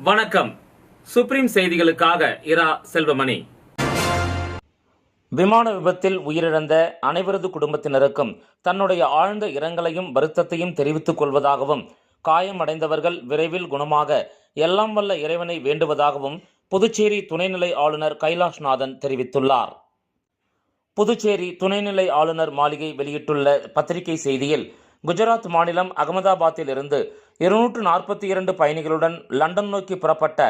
வணக்கம். சுப்ரீம் செய்திகளுக்காக இரா செல்வமணி. விமான விபத்தில் உயிரிழந்த அனைவரது குடும்பத்தினருக்கும் தன்னுடைய ஆழ்ந்த இரங்கலையும் வருத்தத்தையும் தெரிவித்துக் கொள்வதாகவும், காயமடைந்தவர்கள் விரைவில் குணமாக எல்லாம் வல்ல இறைவனை வேண்டுவதாகவும் புதுச்சேரி துணைநிலை ஆளுநர் கைலாஷ்நாதன் தெரிவித்துள்ளார். புதுச்சேரி துணைநிலை ஆளுநர் மாளிகை வெளியிட்டுள்ள பத்திரிகை செய்தியில், குஜராத் மாநிலம் அகமதாபாத்தில் இருந்து 242 பயணிகளுடன் லண்டன் நோக்கி புறப்பட்ட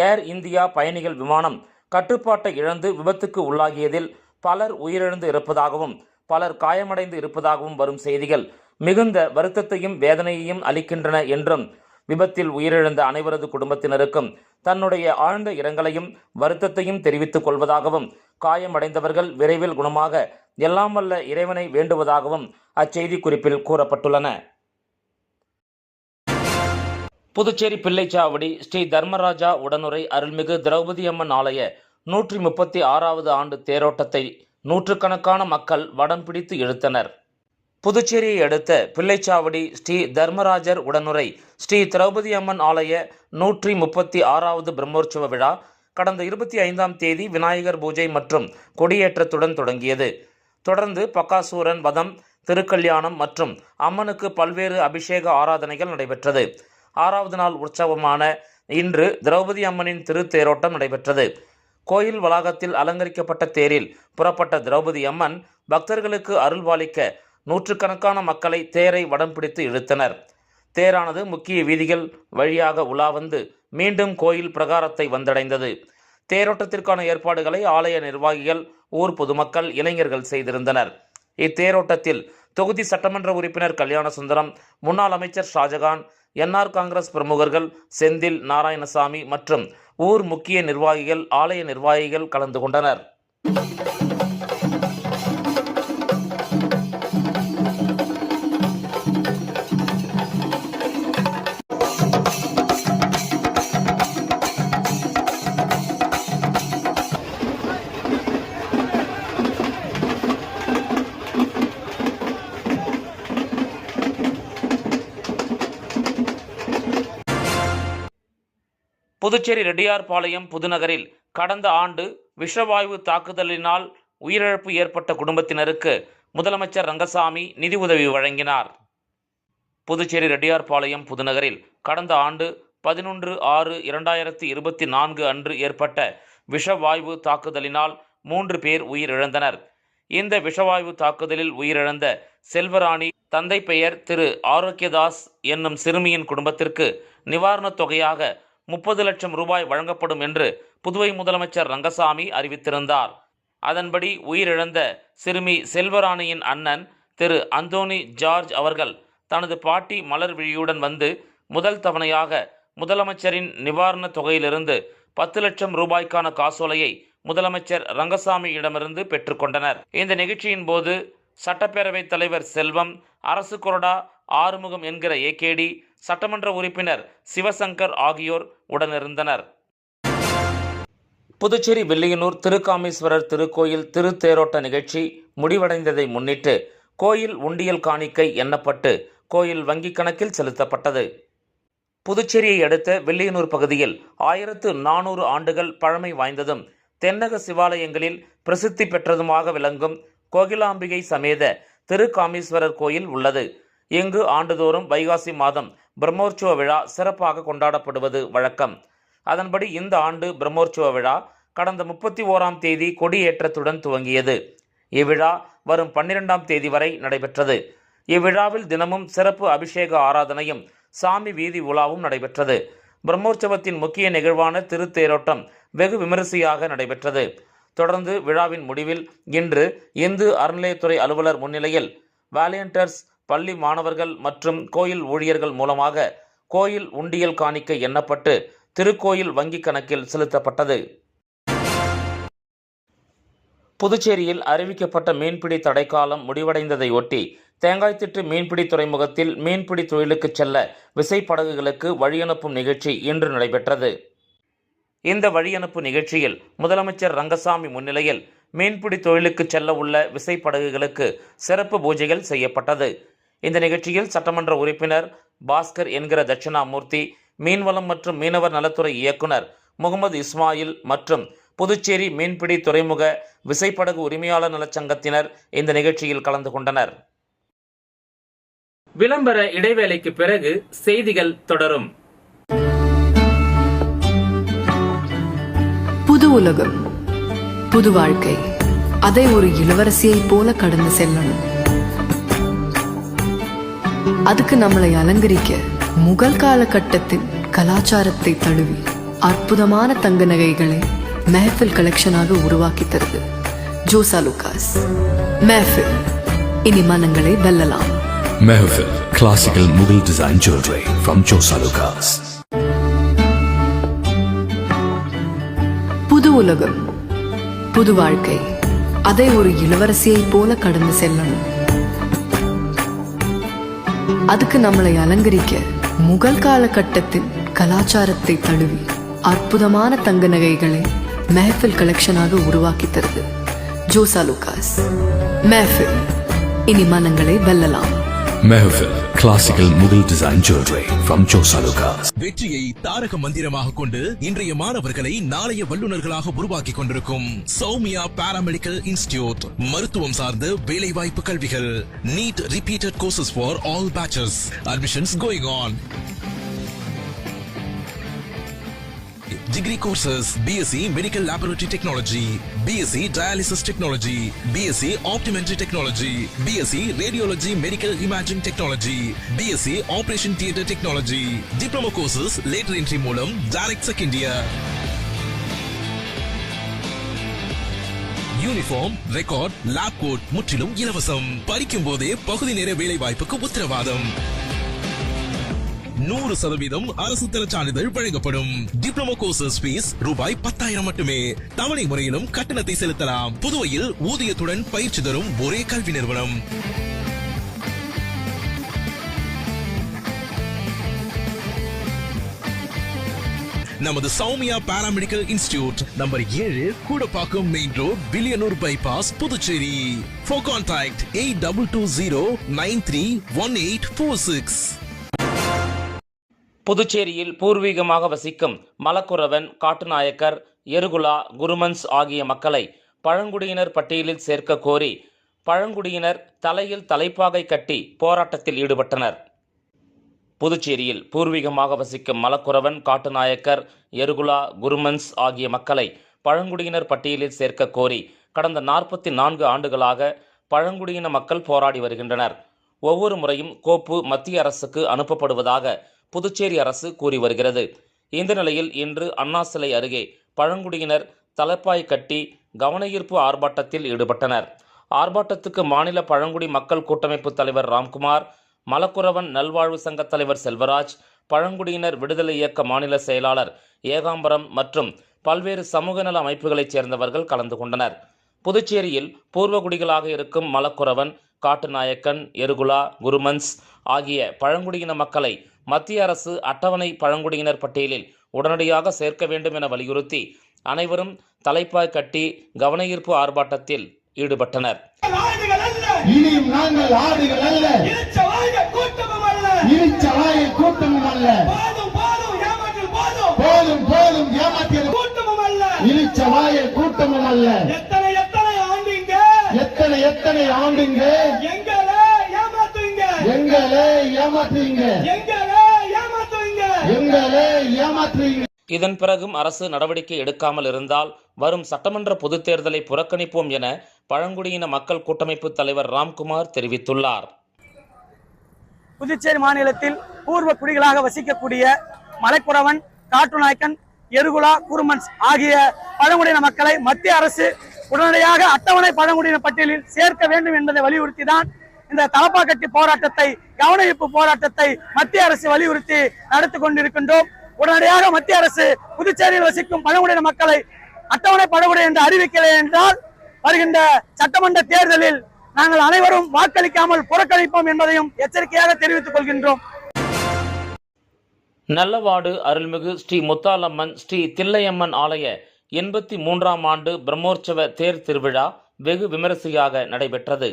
ஏர் இந்தியா பயணிகள் விமானம் கட்டுப்பாட்டை இழந்து விபத்துக்கு உள்ளாகியதில் பலர் உயிரிழந்து இருப்பதாகவும் பலர் காயமடைந்து இருப்பதாகவும் வரும் செய்திகள் மிகுந்த வருத்தத்தையும் வேதனையையும் அளிக்கின்றன என்றும், விபத்தில் உயிரிழந்த அனைவரது குடும்பத்தினருக்கும் தன்னுடைய ஆழ்ந்த இரங்கலையும் வருத்தத்தையும் தெரிவித்துக் கொள்வதாகவும், காயமடைந்தவர்கள் விரைவில் குணமாக எல்லாம் வல்ல இறைவனை வேண்டுவதாகவும் அச்செய்தி குறிப்பில் கூறப்பட்டுள்ளன. புதுச்சேரி பிள்ளைச்சாவடி ஸ்ரீ தர்மராஜா உடனுரை அருள்மிகு திரௌபதி அம்மன் ஆலய 136வது ஆண்டு தேரோட்டத்தை நூற்றுக்கணக்கான மக்கள் வடம் பிடித்து இழுத்தனர். புதுச்சேரியை அடுத்த பிள்ளைச்சாவடி ஸ்ரீ தர்மராஜர் உடனுரை ஸ்ரீ திரௌபதி அம்மன் ஆலய 136வது பிரம்மோற்சவ விழா கடந்த 25ஆம் தேதி விநாயகர் பூஜை மற்றும் கொடியேற்றத்துடன் தொடங்கியது. தொடர்ந்து பக்காசூரன் வதம், திருக்கல்யாணம் மற்றும் அம்மனுக்கு பல்வேறு அபிஷேக ஆராதனைகள் நடைபெற்றது. 6வது நாள் உற்சவமான இன்று திரௌபதி அம்மனின் திருத்தேரோட்டம் நடைபெற்றது. கோயில் வளாகத்தில் அலங்கரிக்கப்பட்ட தேரில் புறப்பட்ட திரௌபதி அம்மன் பக்தர்களுக்கு அருள்பாலிக்க நூற்றுக்கணக்கான மக்களை தேரை வடம் பிடித்து இழுத்தனர். தேரானது முக்கிய வீதிகள் வழியாக உலா வந்து மீண்டும் கோயில் பிரகாரத்தை வந்தடைந்தது. தேரோட்டத்திற்கான ஏற்பாடுகளை ஆலய நிர்வாகிகள், ஊர் பொதுமக்கள், இளைஞர்கள் செய்திருந்தனர். இத்தேரோட்டத்தில் தொகுதி சட்டமன்ற உறுப்பினர் கல்யாண சுந்தரம், முன்னாள் அமைச்சர் ஷாஜகான், என்ஆர் காங்கிரஸ் பிரமுகர்கள் செந்தில், நாராயணசாமி மற்றும் ஊர் முக்கிய நிர்வாகிகள், ஆலய நிர்வாகிகள் கலந்து கொண்டனர். புதுச்சேரி ரெட்டியார்பாளையம் புதுநகரில் கடந்த ஆண்டு விஷவாயு தாக்குதலினால் உயிரிழப்பு ஏற்பட்ட குடும்பத்தினருக்கு முதலமைச்சர் ரங்கசாமி நிதி உதவி வழங்கினார். புதுச்சேரி ரெட்டியார்பாளையம் புதுநகரில் கடந்த ஆண்டு 11/6/2024 அன்று ஏற்பட்ட விஷவாயு தாக்குதலினால் 3 பேர் உயிரிழந்தனர். இந்த விஷவாயு தாக்குதலில் உயிரிழந்த செல்வராணி தந்தை பெயர் திரு ஆரோக்கியதாஸ் என்னும் சிறுமியின் குடும்பத்திற்கு நிவாரணத் தொகையாக 30 லட்சம் ரூபாய் வழங்கப்படும் என்று புதுவை முதலமைச்சர் ரங்கசாமி அறிவித்திருந்தார். அதன்படி உயிரிழந்த சிறுமி செல்வராணியின் அண்ணன் திரு அந்தோனி ஜார்ஜ் அவர்கள் தனது பாட்டி மலர்விழியுடன் வந்து முதல் தவணையாக முதலமைச்சரின் நிவாரணத் தொகையிலிருந்து 10 லட்சம் ரூபாய்க்கான காசோலையை முதலமைச்சர் ரங்கசாமியிடமிருந்து பெற்றுக்கொண்டனர். இந்த நிகழ்ச்சியின் போது சட்டப்பேரவைத் தலைவர் செல்வம், அரசு கொறடா ஆறுமுகம் என்கிற ஏகேடி, சட்டமன்ற உறுப்பினர் சிவசங்கர் ஆகியோர் உடனிருந்தனர். புதுச்சேரி வில்லியனூர் திருக்காமீஸ்வரர் திருக்கோயில் திருத்தேரோட்ட நிகழ்ச்சி முடிவடைந்ததை முன்னிட்டு கோயில் உண்டியல் காணிக்கை எண்ணப்பட்டு கோயில் வங்கிக் கணக்கில் செலுத்தப்பட்டது. புதுச்சேரியை அடுத்த வில்லியனூர் பகுதியில் 1400 ஆண்டுகள் பழமை வாய்ந்ததும் தென்னக சிவாலயங்களில் பிரசித்தி பெற்றதுமாக விளங்கும் கோகிலாம்பிகை சமேத திருக்காமீஸ்வரர் கோயில் உள்ளது. இங்கு ஆண்டுதோறும் வைகாசி மாதம் பிரம்மோற்சவ விழா சிறப்பாக கொண்டாடப்படுவது வழக்கம். அதன்படி இந்த ஆண்டு பிரம்மோற்சவ விழா கடந்த 31ஆம் தேதி கொடியேற்றத்துடன் துவங்கியது. இவ்விழா வரும் 12ஆம் தேதி வரை நடைபெற்றது. இவ்விழாவில் தினமும் சிறப்பு அபிஷேக ஆராதனையும் சாமி வீதி உலாவும் நடைபெற்றது. பிரம்மோற்சவத்தின் முக்கிய நிகழ்வான திருத்தேரோட்டம் வெகு விமரிசையாக நடைபெற்றது. தொடர்ந்து விழாவின் முடிவில் இன்று இந்து அறநிலையத்துறை அலுவலர் முன்னிலையில் வாலண்டியர்ஸ், பள்ளி மாணவர்கள் மற்றும் கோயில் ஊழியர்கள் மூலமாக கோயில் உண்டியல் காணிக்கை எண்ணப்பட்டு திருக்கோயில் வங்கிக் கணக்கில் செலுத்தப்பட்டது. புதுச்சேரியில் அறிவிக்கப்பட்ட மீன்பிடி தடைக்காலம் முடிவடைந்ததை ஒட்டி தேங்காய்த்திட்டு மீன்பிடி துறைமுகத்தில் மீன்பிடி தொழிலுக்கு செல்ல விசைப்படகுகளுக்கு வழியனுப்பும் நிகழ்ச்சி இன்று நடைபெற்றது. இந்த வழியனுப்பு நிகழ்ச்சியில் முதலமைச்சர் ரங்கசாமி முன்னிலையில் மீன்பிடி தொழிலுக்கு செல்ல உள்ள விசைப்படகுகளுக்கு சிறப்பு பூஜைகள் செய்யப்பட்டது. இந்த நிகழ்ச்சியில் சட்டமன்ற உறுப்பினர் பாஸ்கர் என்கிற தட்சிணாமூர்த்தி, மீன்வளம் மற்றும் மீனவர் நலத்துறை இயக்குனர் முகமது இஸ்மாயில் மற்றும் புதுச்சேரி மீன்பிடி துறைமுக விசைப்படகு உரிமையாளர் நலச்சங்கத்தினர் இந்த நிகழ்ச்சியில் கலந்து கொண்டனர். விளம்பர இடைவேளைக்கு பிறகு செய்திகள் தொடரும். புது உலகம், புது வாழ்க்கை, அதை ஒரு இளவரசியை போல கடந்து செல்லணும். அதுக்கு நம்மளை அலங்கரிக்க முகல் காலகட்டத்தின் கலாச்சாரத்தை தழுவி அற்புதமான தங்க நகைகளை மெஹஃபில் கலெக்ஷனாக உருவாக்கி தருது ஜோசா லூகாஸ். மெஹஃபில், இனி மனங்களை வெல்லலாம். Mehfil, classical Mughal design jewelry from Josa Lucas. புது உலகம், புது வாழ்க்கை, அதை ஒரு இளவரசியை போல கடந்து செல்லணும். அதுக்கு நம்மளை அலங்கரிக்க முகல் காலகட்டத்தின் கலாச்சாரத்தை தழுவி அற்புதமான தங்க நகைகளை மெஹஃபில் கலெக்ஷனாக உருவாக்கி தருது ஜோசா லூகாஸ். மெஹஃபில், இனி மனங்களை வெல்லலாம். Mehfil, classical Mughal design jewelry from Josa Lucas. வெற்றியை தாரக மந்திரமாக கொண்டு இன்றைய மாணவர்களை நாளைய வல்லுநர்களாக உருவாக்கி கொண்டிருக்கும் சௌமியா பாராமெடிக்கல் இன்ஸ்டிடியூட். மருத்துவம் சார்ந்த வேலை வாய்ப்பு கல்விகள். NEET repeated courses for all batches. Admissions going on. Degree courses: BSc Medical Laboratory Technology, BSc Dialysis Technology, BSc Optometry Technology, BSc Radiology Medical Imaging Technology, BSc Operation Theatre Technology. Diploma courses later entry மூலம் direct second year. Uniform, record, lab coat முற்றிலும் இலவசம். படிக்கும் போதே பகுதி நேர வேலை வாய்ப்புக்கு உத்தரவாதம். 100% அரசு தர சான்றிதழ் வழங்கப்படும். டிப்ளமோ கோர்சஸ் ஃபீஸ் ரூபாய் 10,000 மட்டுமே. தவணை முறையிலும் கட்டணத்தை செலுத்தலாம். புதுவையில் ஊதியத்துடன் பயிற்சி தரும் ஒரே கல்வி நிறுவனம். நமது Soumya paramedical institute, number 7, Koodapakkam main road, Villianur bypass, Puducherry. For contact 8220931846. புதுச்சேரியில் பூர்வீகமாக வசிக்கும் மலக்குரவன், காட்டுநாயக்கர், எருகுலா, குருமன்ஸ் ஆகிய மக்களை பழங்குடியினர் பட்டியலில் சேர்க்க கோரி பழங்குடியினர் தலையில் தலைப்பாகை கட்டி போராட்டத்தில் ஈடுபட்டனர். புதுச்சேரியில் பூர்வீகமாக வசிக்கும் மலக்குரவன், காட்டுநாயக்கர், எருகுலா, குருமன்ஸ் ஆகிய மக்களை பழங்குடியினர் பட்டியலில் சேர்க்க கோரி கடந்த 44 ஆண்டுகளாக பழங்குடியின மக்கள் போராடி வருகின்றனர். ஒவ்வொரு முறையும் கோப்பு மத்திய அரசுக்கு அனுப்பப்படுவதாக புதுச்சேரி அரசு கூறி வருகிறது. இந்த நிலையில் இன்று அண்ணா சிலை அருகே பழங்குடியினர் தலைப்பாய் கட்டி கவனஈர்ப்பு ஆர்ப்பாட்டத்தில் ஈடுபட்டனர். ஆர்ப்பாட்டத்துக்கு மாநில பழங்குடி மக்கள் கூட்டமைப்பு தலைவர் ராம்குமார், மலக்குரவன் நல்வாழ்வு சங்க தலைவர் செல்வராஜ், பழங்குடியினர் விடுதலை இயக்க மாநில செயலாளர் ஏகாம்பரம் மற்றும் பல்வேறு சமூக நல அமைப்புகளைச் சேர்ந்தவர்கள் கலந்து கொண்டனர். புதுச்சேரியில் பூர்வகுடிகளாக இருக்கும் மலக்குரவன், காட்டுநாயக்கன், எருகுலா, குருமன்ஸ் ஆகிய பழங்குடியின மக்களை மத்திய அரசு அட்டவணை பழங்குடியினர் பட்டியலில் உடனடியாக சேர்க்க வேண்டும் என வலியுறுத்தி அனைவரும் தலைப்பாய் கட்டி கவனஈர்ப்பு ஆர்ப்பாட்டத்தில் ஈடுபட்டனர். இனியும் நாங்கள் ஆடுகள் அல்ல, போதும் போதும் ஏமாற்றியது இழிச்சவாயல் கூட்டமும் அல்ல. எத்தனை ஆண்டுங்க எங்களை ஏமாற்றுவீங்க. இதன் பிறகும் அரசு நடவடிக்கை எடுக்காமல் இருந்தால் வரும் சட்டமன்ற பொதுத் தேர்தலை புறக்கணிப்போம் என பழங்குடியின மக்கள் கூட்டமைப்பு தலைவர் ராம்குமார் தெரிவித்துள்ளார். புதுச்சேரி மாநிலத்தில் பூர்வ குடிகளாக வசிக்கக்கூடிய மலைக்குறவன், காட்டுநாயக்கன், எருகுலா, குருமன்ஸ் ஆகிய பழங்குடியின மக்களை மத்திய அரசு உடனடியாக அட்டவணை பழங்குடியின பட்டியலில் சேர்க்க வேண்டும் என்பதை வலியுறுத்தி தான் இந்த தலப்பாக்கட்டி போராட்டத்தை, கவனஈர்ப்பு போராட்டத்தை மத்திய அரசு வலியுறுத்தி நடத்தி கொண்டிருக்கின்றோம். உடனடியாக மத்திய அரசு புதுச்சேரியில் வசிக்கும் பழங்குடியின மக்களை அட்டவணை பழங்குடி என்று அறிவிக்கலை என்றால் வருகின்ற சட்டமன்ற தேர்தலில் நாங்கள் அனைவரும் வாக்களிக்காமல் புறக்கணிப்போம் என்பதையும் எச்சரிக்கையாக தெரிவித்துக் கொள்கின்றோம். நல்லவாடு அருள்மிகு ஸ்ரீ முத்தாலம்மன் ஸ்ரீ தில்லையம்மன் ஆலய 83ஆம் ஆண்டு பிரம்மோற்சவ தேர் திருவிழா வெகு விமரிசையாக நடைபெற்றது.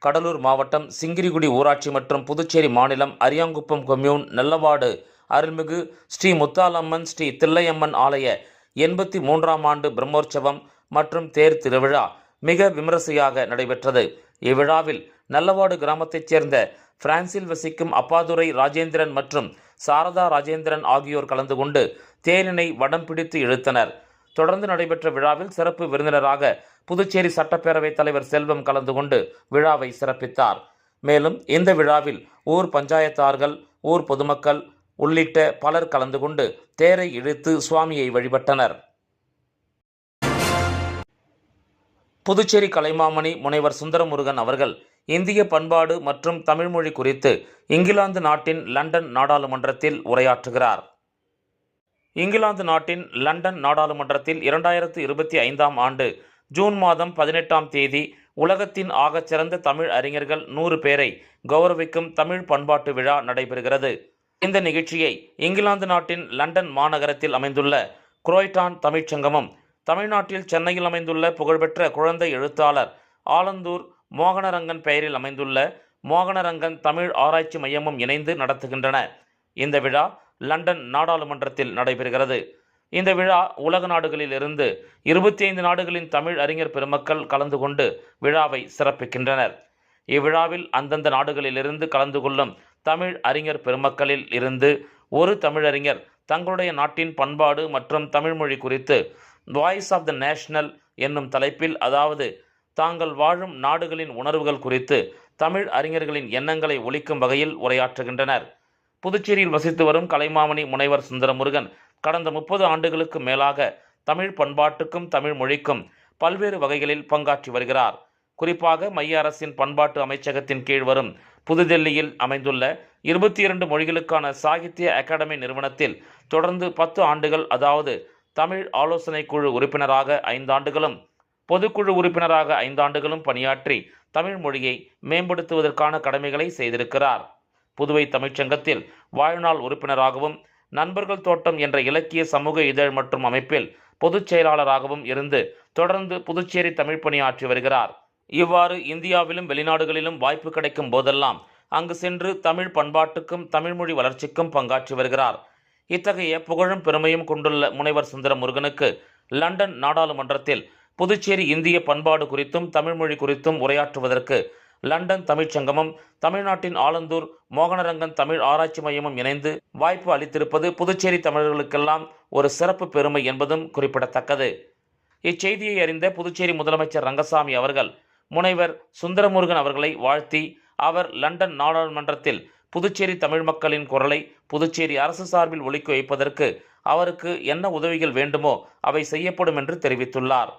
கடலூர் மாவட்டம் சிங்கிரிகுடி ஊராட்சி மற்றும் புதுச்சேரி மாநிலம் அரியாங்குப்பம் கொம்யூன் நல்லவாடு அருள்மிகு ஸ்ரீ முத்தாலம்மன் ஸ்ரீ தில்லையம்மன் ஆலய 83ஆம் ஆண்டு பிரம்மோற்சவம் மற்றும் தேர் திருவிழா மிக விமரிசையாக நடைபெற்றது. இவ்விழாவில் நல்லவாடு கிராமத்தைச் சேர்ந்த பிரான்சில் வசிக்கும் அப்பாதுரை ராஜேந்திரன் மற்றும் சாரதா ராஜேந்திரன் ஆகியோர் கலந்து கொண்டு தேரினை வடம் பிடித்து இழுத்தனர். தொடர்ந்து நடைபெற்ற விழாவில் சிறப்பு விருந்தினராக புதுச்சேரி சட்டப்பேரவைத் தலைவர் செல்வம் கலந்து கொண்டு விழாவை சிறப்பித்தார். மேலும் இந்த விழாவில் ஊர் பஞ்சாயத்தார்கள், ஊர் பொதுமக்கள் உள்ளிட்ட பலர் கலந்து கொண்டு தேரை இழுத்து சுவாமியை வழிபட்டனர். புதுச்சேரி கலைமாமணி முனைவர் சுந்தரமுருகன் அவர்கள் இந்திய பண்பாடு மற்றும் தமிழ்மொழி குறித்து இங்கிலாந்து நாட்டின் லண்டன் நாடாளுமன்றத்தில் உரையாற்றுகிறார். இங்கிலாந்து நாட்டின் லண்டன் நாடாளுமன்றத்தில் 2025ஆம் ஆண்டு ஜூன் மாதம் 18ஆம் தேதி உலகத்தின் ஆகச்சிறந்த தமிழ் அறிஞர்கள் 100 பேரை கௌரவிக்கும் தமிழ் பண்பாட்டு விழா நடைபெறுகிறது. இந்த நிகழ்ச்சியை இங்கிலாந்து நாட்டின் லண்டன் மாநகரத்தில் அமைந்துள்ள குரோய்டான் தமிழ்ச்சங்கமும், தமிழ்நாட்டில் சென்னையில் அமைந்துள்ள புகழ்பெற்ற குழந்தை எழுத்தாளர் ஆலந்தூர் மோகனரங்கன் பெயரில் அமைந்துள்ள மோகனரங்கன் தமிழ் ஆராய்ச்சி மையமும் இணைந்து நடத்துகின்றன. இந்த விழா லண்டன் நாடாளுமன்றத்தில் நடைபெறுகிறது. இந்த விழா உலக நாடுகளில் இருந்து 25 நாடுகளின் தமிழ் அறிஞர் பெருமக்கள் கலந்து கொண்டு விழாவை சிறப்பிக்கின்றனர். இவ்விழாவில் அந்தந்த நாடுகளிலிருந்து கலந்து கொள்ளும் தமிழ் அறிஞர் பெருமக்களில் இருந்து ஒரு தமிழறிஞர் தங்களுடைய நாட்டின் பண்பாடு மற்றும் தமிழ்மொழி குறித்து வாய்ஸ் ஆஃப் த நேஷனல் என்னும் தலைப்பில், அதாவது தாங்கள் வாழும் நாடுகளின் உணர்வுகள் குறித்து தமிழ் அறிஞர்களின் எண்ணங்களை ஒலிக்கும் வகையில் உரையாற்றுகின்றனர். புதுச்சேரியில் வசித்து வரும் கலைமாமணி முனைவர் சுந்தரமுருகன் கடந்த 30 ஆண்டுகளுக்கு மேலாக தமிழ் பண்பாட்டுக்கும் தமிழ் மொழிக்கும் பல்வேறு வகைகளில் பங்காற்றி வருகிறார். குறிப்பாக மைய அரசின் பண்பாட்டு அமைச்சகத்தின் கீழ் வரும் புதுதில்லியில் அமைந்துள்ள 22 மொழிகளுக்கான சாகித்ய அகாடமி நிறுவனத்தில் தொடர்ந்து 10 ஆண்டுகள், அதாவது தமிழ் ஆலோசனை குழு உறுப்பினராக 5 ஆண்டுகளும் பொதுக்குழு உறுப்பினராக 5 ஆண்டுகளும் பணியாற்றி தமிழ் மொழியை மேம்படுத்துவதற்கான கடமைகளை செய்திருக்கிறார். புதுவை தமிழ்ச்சங்கத்தில் வாழ்நாள் உறுப்பினராகவும், நண்பர்கள் தோட்டம் என்ற இலக்கிய சமூக இதழ் மற்றும் அமைப்பில் பொதுச் செயலாளராகவும் இருந்து தொடர்ந்து புதுச்சேரி தமிழ் பணியாற்றி வருகிறார். இவ்வாறு இந்தியாவிலும் வெளிநாடுகளிலும் வாய்ப்பு கிடைக்கும் போதெல்லாம் அங்கு சென்று தமிழ் பண்பாட்டுக்கும் தமிழ்மொழி வளர்ச்சிக்கும் பங்காற்றி வருகிறார். இத்தகைய புகழும் பெருமையும் கொண்டுள்ள முனைவர் சுந்தரமுருகனுக்கு லண்டன் நாடாளுமன்றத்தில் புதுச்சேரி இந்திய பண்பாடு குறித்தும் தமிழ்மொழி குறித்தும் உரையாற்றுவதற்கு லண்டன் தமிழ்ச்சங்கமும் தமிழ்நாட்டின் ஆலந்தூர் மோகனரங்கன் தமிழ் ஆராய்ச்சி மையமும் இணைந்து வாய்ப்பு அளித்திருப்பது புதுச்சேரி தமிழர்களுக்கெல்லாம் ஒரு சிறப்பு பெருமை என்பதும் குறிப்பிடத்தக்கது. இச்செய்தியை அறிந்த புதுச்சேரி முதலமைச்சர் ரங்கசாமி அவர்கள் முனைவர் சுந்தரமுருகன் அவர்களை வாழ்த்தி, அவர் லண்டன் நாடாளுமன்றத்தில் புதுச்சேரி தமிழ் மக்களின் குரலை புதுச்சேரி அரசு சார்பில் ஒலிக்க வைப்பதற்கு அவருக்கு என்ன உதவிகள் வேண்டுமோ அவை செய்யப்படும் என்று தெரிவித்துள்ளார்.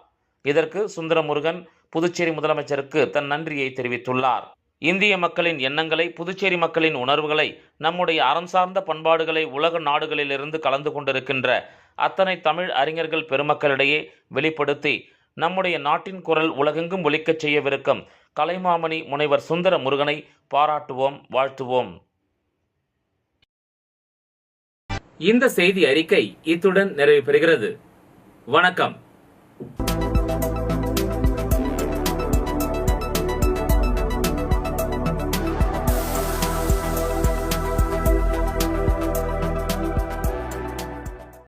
இதற்கு சுந்தரமுருகன் புதுச்சேரி முதலமைச்சருக்கு தன் நன்றியை தெரிவித்துள்ளார். இந்திய மக்களின் எண்ணங்களை, புதுச்சேரி மக்களின் உணர்வுகளை, நம்முடைய அறம் சார்ந்த பண்பாடுகளை உலக நாடுகளிலிருந்து கலந்து கொண்டிருக்கின்ற அத்தனை தமிழ் அறிஞர்கள் பெருமக்களிடையே வெளிப்படுத்தி நம்முடைய நாட்டின் குரல் உலகெங்கும் ஒலிக்கச் செய்யவிருக்கும் கலைமாமணி முனைவர் சுந்தர முருகனை பாராட்டுவோம், வாழ்த்துவோம். இந்த செய்தி அறிக்கை இத்துடன் நிறைவு பெறுகிறது. வணக்கம்.